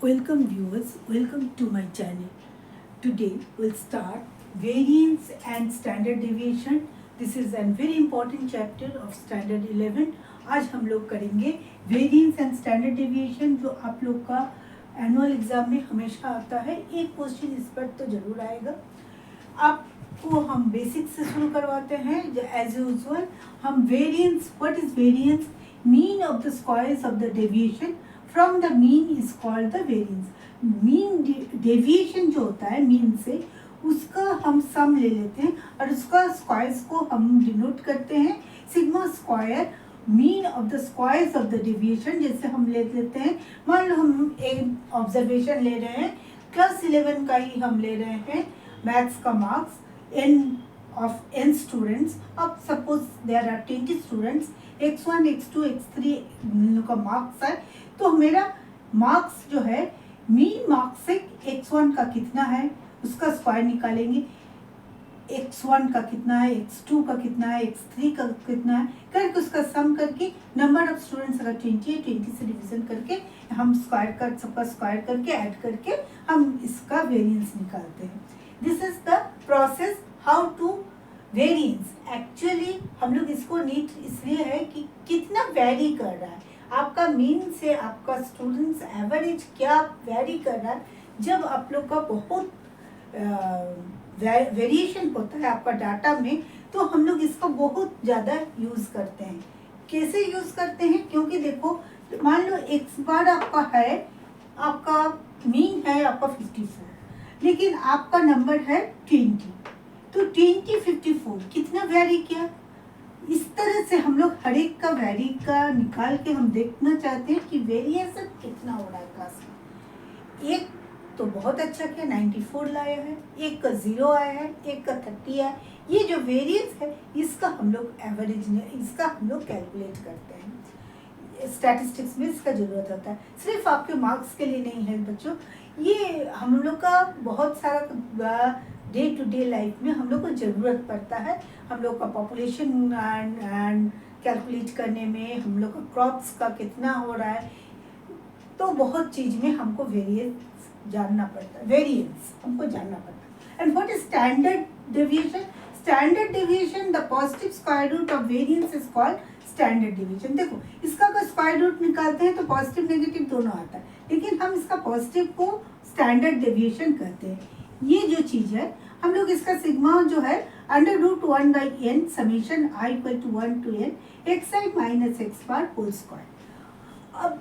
Welcome viewers, welcome to my channel. Today we'll start variance and standard deviation. This is a very important chapter of standard 11. आज हम लोग करेंगे variance and standard deviation जो आप लोग का annual exam में हमेशा आता है. एक क्वेश्चन इस पर तो जरूर आएगा. आपको हम बेसिक से शुरू करवाते हैं. एज यूजुअल हम variance, what is variance, mean of the squares of the deviation from the mean is called the variance. Mean deviation जो होता है मीन से, उसका हम सम ले लेते हैं और उसका स्क्वायर्स को हम डिनोट करते हैं sigma square. Mean of the squares of the deviation जैसे हम ले लेते हैं, मान लो हम एक ऑब्जर्वेशन ले रहे हैं, क्लास 11 का ही हम ले रहे हैं, मैथ्स का मार्क्स n स्टूडेंट्स. अब suppose there are 20 students, x1 x2 x3 का मार्क्स है, तो मेरा मार्क्स जो है मीन मार्क्स से x1 का कितना है उसका स्क्वायर निकालेंगे, x1 का कितना है, x2 का कितना है, x3 का कितना है, करके उसका सम करके नंबर ऑफ स्टूडेंट्स अगर 20 है 20 से डिवीजन करके हम स्क्वायर कर सबका स्क्वायर करके ऐड करके हम इसका वेरिएंस निकालते हैं. This is the process how to variance. Actually हम लोग इसको नीट इसलिए है कि कितना वेरी कर रहा है आपका मीन से, आपका स्टूडेंट्स एवरेज क्या वेरी कर रहा है. जब आप लोग का बहुत वेरिएशन होता है आपका डाटा में, तो हम लोग इसका बहुत ज़्यादा यूज़ करते हैं. कैसे यूज़ करते हैं, क्योंकि देखो मान लो एक बार आपका है, आपका मीन है आपका 54, लेकिन आपका नंबर है 20, तो 20 54 कितना वेरी किया. इस तरह से हम लोग हर एक का वेरी का निकाल के हम देखना चाहते हैं कि वेरिएशन कितना हो रहा है क्लास में. एक तो बहुत अच्छा किया 94 लाया है, एक का 0 आया है, एक का 30 आया. ये जो वेरिएंस है इसका हम लोग एवरेज इसका हम लोग कैलकुलेट करते हैं. स्टैटिस्टिक्स में इसका ज़रूरत होता है, सिर्फ आपके मार्क्स के लिए नहीं है बच्चों. ये हम लोग का बहुत सारा डे टू डे लाइफ में हम लोग को ज़रूरत पड़ता है. हम लोग का पॉपुलेशन एंड कैलकुलेट करने में, हम लोग का क्रॉप्स का कितना हो रहा है, तो बहुत चीज़ में हमको वेरिएंस जानना पड़ता है. वेरिएंस हमको जानना पड़ता है. And what is standard deviation. Standard deviation, the positive square root of variance is called standard deviation. देखो इसका अगर स्क्वायर रूट निकालते हैं तो पॉजिटिव नेगेटिव दोनों आता है, लेकिन हम इसका पॉजिटिव को स्टैंडर्ड डेविएशन कहते हैं. ये जो चीज़ है हम लोग इसका सिग्मा जो है √1/n summation i = 1 to n xi - x bar whole square. अब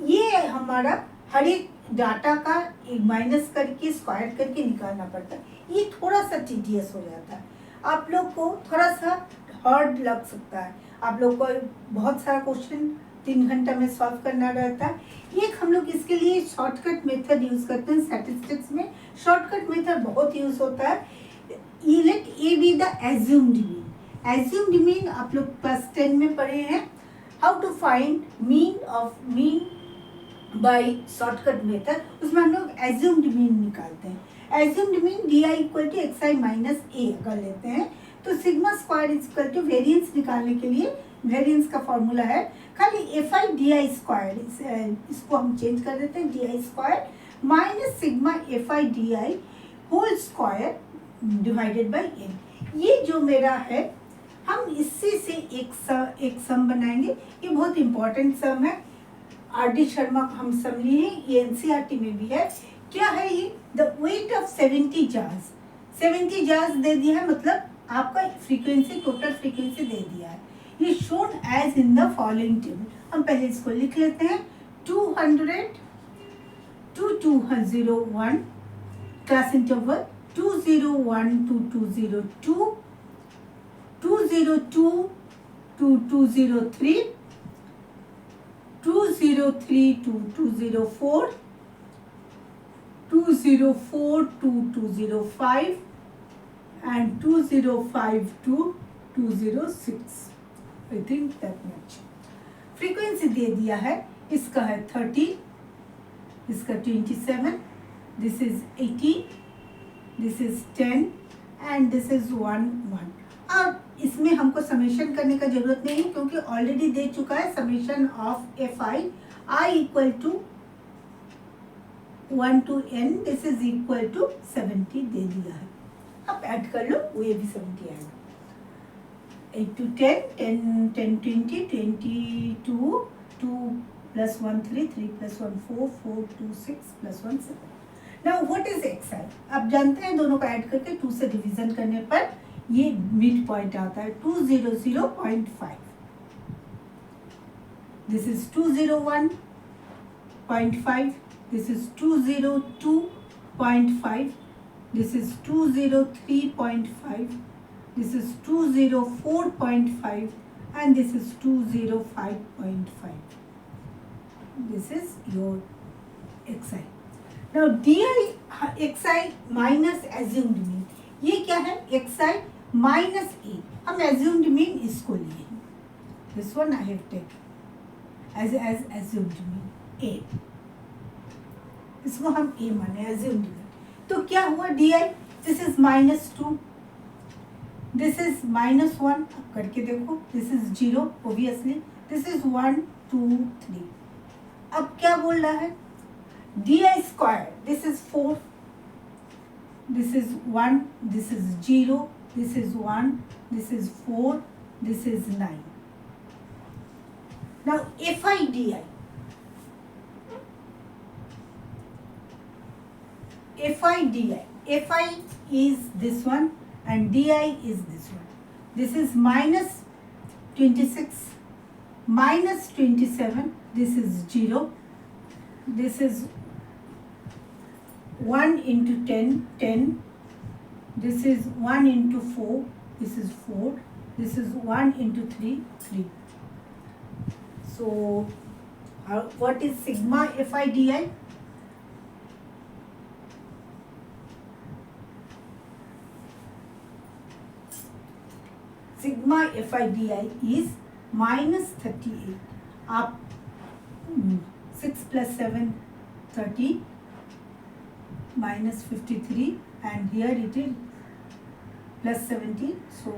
ये हमारा हर एक डाटा का एक माइनस करके स्क्वायर करके निकालना पड़ता है. ये थोड़ा सा टीडियस हो जाता है, आप लोग को थोड़ा सा हार्ड लग सकता है. आप लोग को बहुत सारा क्वेश्चन 3 घंटा में सॉल्व करना रहता है. एक हम लोग इसके लिए शॉर्टकट मेथड यूज़ करते हैं. स्टैटिस्टिक्स में शॉर्टकट मेथड बहुत यूज़ होता है. Let a be the assumed mean. Assumed mean आप लोग क्लास 10 में पढ़े हैं. How to find mean by shortcut method. उसमें हम लोग एज्यूम्ड मीन निकालते हैं. Assumed mean di = xi - a अगर लेते हैं तो सिग्मा स्क्वायर इज वेरिएंस निकालने के लिए वेरिएंस का फॉर्मूला है खाली fi di स्क्वायर. इसको हम चेंज कर देते हैं di square minus sigma fi di whole square divided by n. ये जो मेरा है हम इससे से एक सम बनाएंगे. ये बहुत इंपॉर्टेंट सम है. आर.डी. शर्मा का हम सम लिए हैं, ये एनसीईआरटी में भी है. क्या है ये, the weight of 70 jars. 70 jars दे दिया है, मतलब आपका फ्रीक्वेंसी, टोटल फ्रीक्वेंसी दे दिया है. ये shown as in the following table. हम पहले इसको लिख लेते हैं. 200 to 201 class interval 201 to 202, 202 to 203, 203 to 204, 204 to 205 and 205 to 206. I think that much. Frequency दे दिया है. इसका है 30, इसका 27, this is 18, this is 10 and this is 1 1. अब इसमें हमको समेशन करने का जरूरत नहीं है क्योंकि ऑलरेडी दे चुका है summation of fi i = 1 to n this is equal to 70 दे दिया है. आप ऐड कर लो, वो ये भी 70 आएगा. 8 to 10, 10, 20, 22, 2 plus 1, 3, 3 plus 1, 4, 4, 2, 6 plus 1, 7. Now what is xi? आप जानते हैं दोनों को ऐड करके 2 से डिवीजन करने पर ये मिड पॉइंट आता है 200.5. This is 201.5. This is 202.5. This is 203.5. This is 204.5 and this is 205.5. This is your xi. Now di xi minus assumed mean. ये क्या है? xi minus a. हम assumed mean इसको लिए. This one I have taken as assumed mean a. इसको हम a माने assumed mean. तो क्या हुआ di? This is -2. This is -1. अब करके देखो. This is 0 obviously. This is 1, 2, 3. अब क्या बोल रहा है? di square. This is 4. This is 1. This is 0. This is 1. This is 4. This is 9. Now fi di. Fi di. Fi is this one and di is this one. This is -26, -27. This is 0. This is 1 into 10, 10. This is 1 into 4. This is 4. This is 1 into 3, 3. So, what is sigma fi di? Sigma fi di is -38. आप 6 plus 7, 30, minus 53 and here it is plus 17. So,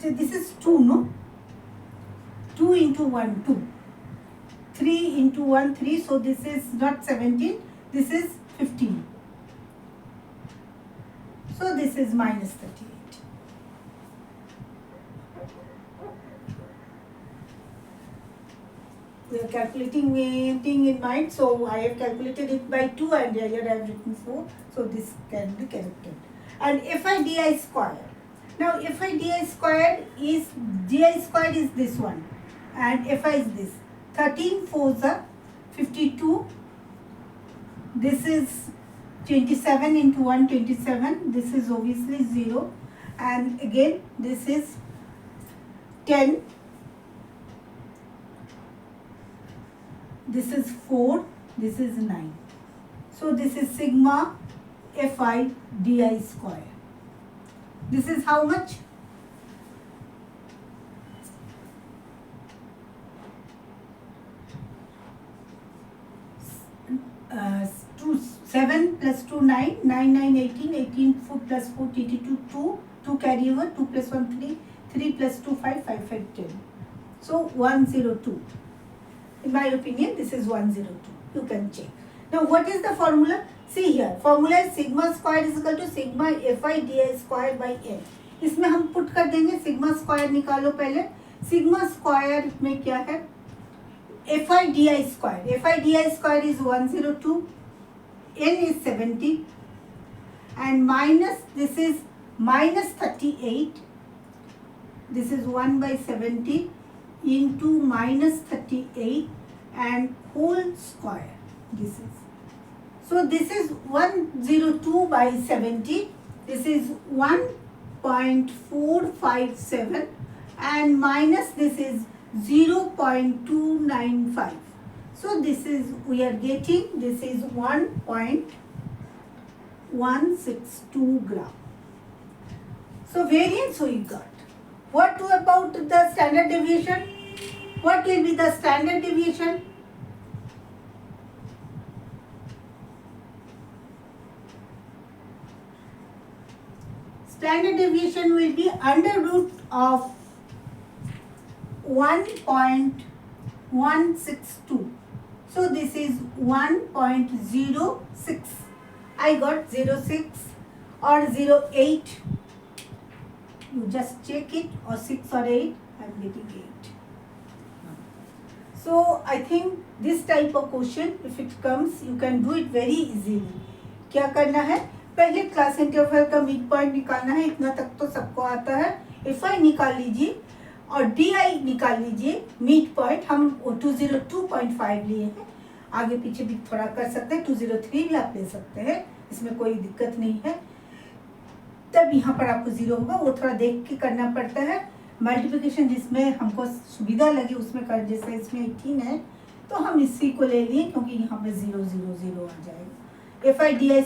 this is 2, no? 2 into 1, 2. 3 into 1, 3. So this is not 17. This is 15. So this is -38. We are calculating anything in mind. So I have calculated it by 2 and here I have written 4. So this can be corrected. And fi di square. Now fi di square is this one and fi is this. 13 4s are 52. This is 27 into 1, 27. This is obviously 0. And again this is 10. This is 4. This is 9. So this is sigma fi di square. This is how much? 7 plus 2, 9, 9, 9, 18, 18 4 plus 4, 22, 2, 2 carry over, 2 plus 1, 3, 3 plus 2, 5, 5, 5, 10. So 102. In my opinion, this is 102. You can check. Now what is the formula? See here, formula is sigma square is equal to sigma fi di square by n. इसमें हम put कर देंगे. Sigma square निकालो पहले. Sigma square में क्या है? fi di square. Fi di square is 102. N is 70 and minus this is -38. This is 1 by 70 into -38 and whole square. This is. So this is 102 by 70. This is 1.457 and minus this is 0.295. So this is, we are getting, this is 1.162 gram. So variance we got. What about the standard deviation? What will be the standard deviation? standard deviation will be under root of 1.162. So this is 1.06. I got 06 or 08. You just check it, or 6 or 8. I am getting 8. So I think this type of question, if it comes, you can do it very easily. क्या करना है, पहले class interval का mid point निकालना है, इतना तक तो सबको आता है. एफ आई निकाल लीजिए और डी आई निकाल लीजिए. मिड पॉइंट हम 202.5 लिए हैं, आगे पीछे भी थोड़ा कर सकते हैं, 203 भी आप ले सकते हैं, इसमें कोई दिक्कत नहीं है. तब यहाँ पर आपको 0 होगा, वो थोड़ा देख के करना पड़ता है. मल्टीप्लिकेशन जिसमें हमको सुविधा लगे उसमें कर, जैसे इसमें 18 है तो हम इसी को ले लिए क्योंकि यहाँ पे 0 0 0 आ जाएगा. F I D I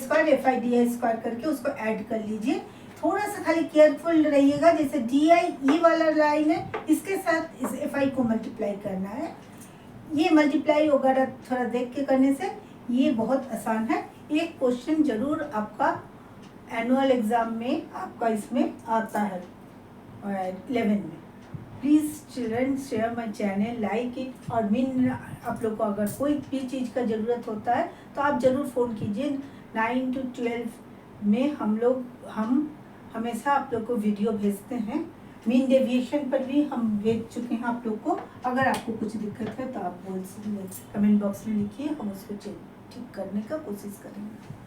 square करके उसको ऐड कर लीजिए. थोड़ा सा खाली केयरफुल रहिएगा, जैसे डी आई ये वाला लाइन है, इसके साथ इस एफ आई को मल्टीप्लाई करना है. ये मल्टीप्लाई वगैरह थोड़ा देख के करने से ये बहुत आसान है. एक क्वेश्चन जरूर आपका एनुअल एग्जाम में आपका इसमें आता है 11 में. Please children share my channel, like it. और मीन आप लोग को अगर कोई भी चीज़ का ज़रूरत होता है तो आप ज़रूर फ़ोन कीजिए. 9 to 12 में हम हमेशा आप लोग को वीडियो भेजते हैं. मीन डेविएशन पर भी हम भेज चुके हैं आप लोग को. अगर आपको कुछ दिक्कत है तो आप बोल सकते, कमेंट बॉक्स में लिखिए, हम उसको ठीक करने का कोशिश करेंगे.